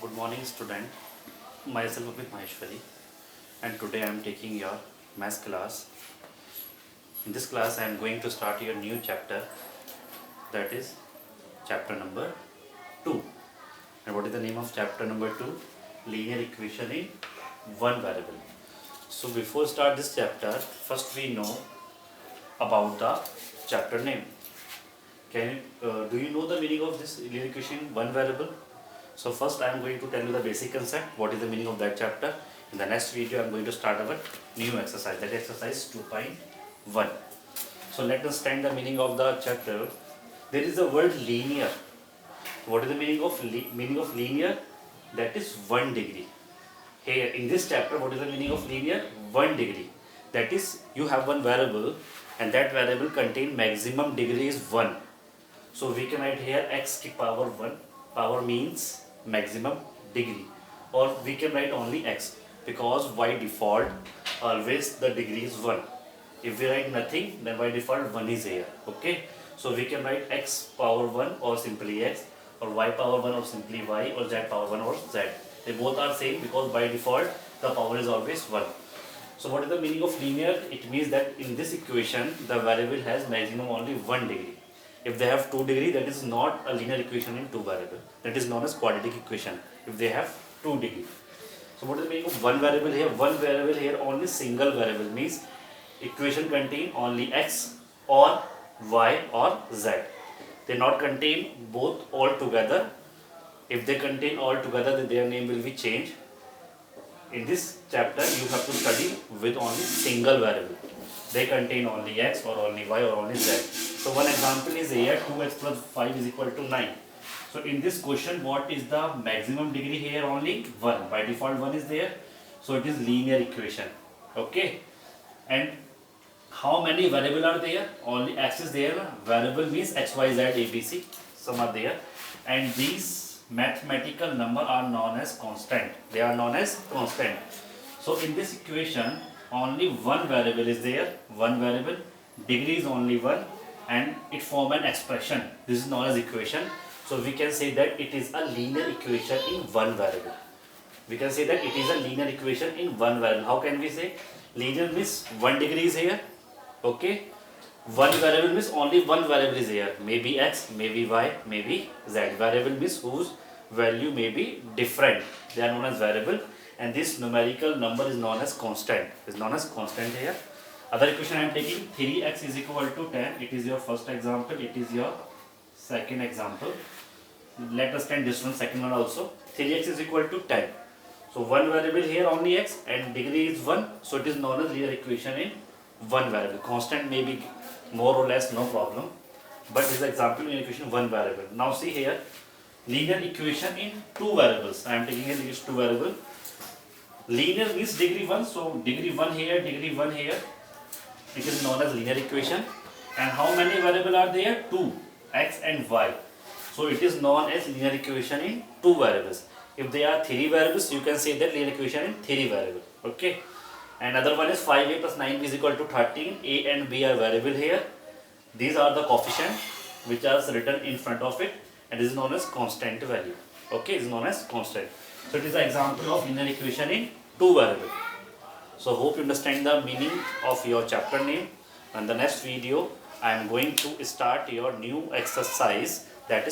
Good morning student, myself Amit Maheshwari and today I am taking your math class. In this class I am going to start your new chapter, that is chapter number 2. And what is the name of chapter number 2? Linear equation in one variable. So before start this chapter, first we know about the chapter name. Do you know the meaning of this linear equation in one variable? So first I am going to tell you the basic concept, what is the meaning of that chapter. In the next video I am going to start our new exercise, that is exercise 2.1. So let us understand the meaning of the chapter. There is the word linear. What is the meaning of linear? That is 1 degree. Here in this chapter, what is the meaning of linear? 1 degree. That is, you have one variable and that variable contain maximum degree is 1. So we can write here x to power 1. Power means maximum degree, or we can write only x, because by default always the degree is 1. If we write nothing, then by default 1 is here. Okay, so we can write x power 1 or simply x, or y power 1 or simply y, or z power 1 or z. They both are same because by default the power is always 1. So what is the meaning of linear? It means that in this equation the variable has maximum only 1 degree. If they have 2 degree, that is not a linear equation in 2 variable. That is known as quadratic equation if they have 2 degree. So what is the meaning of one variable here? One variable here, only single variable, means equation contain only x or y or z. They not contain both all together. If they contain all together, then their name will be changed. In this chapter you have to study with only single variable. They contain only x or only y or only z. So one example is here, 2x plus 5 is equal to 9. So in this question, what is the maximum degree here? Only 1. By default 1 is there. So it is linear equation. Okay. And how many variable are there? Only x is there. Variable means x, y, z, a, b, c. Some are there. And these mathematical number are known as constant. They are known as constant. So in this equation, only one variable is there. One variable. Degree is only 1. And it form an expression. This is known as equation. So we can say that it is a linear equation in one variable. We can say that it is a linear equation in one variable. How can we say? Linear means 1 degree is here. Okay. One variable means only one variable is here. Maybe x, maybe y, maybe z. Variable means whose value may be different. They are known as variable. And this numerical number is known as constant. Is known as constant here. Other equation I am taking, 3x is equal to 10. It is your first example. It is your second example. Let us take this one, second one also. 3x is equal to 10. So one variable here only x and degree is 1. So it is known as linear equation in one variable. Constant may be more or less, no problem. But this is example linear equation one variable. Now see here, linear equation in two variables. I am taking here these two variables. Linear means degree 1. So degree 1 here, degree 1 here. It is known as linear equation. And how many variables are there? 2, x and y. So it is known as linear equation in two variables. If they are 3 variables, you can say that linear equation in 3 variables. Okay. And another one is 5a plus 9b is equal to 13. A and b are variable here. These are the coefficients which are written in front of it, and this is known as constant value. Okay, it is known as constant. So it is an example of linear equation in two variables. So hope you understand the meaning of your chapter name. And the next video I am going to start your new exercise, that is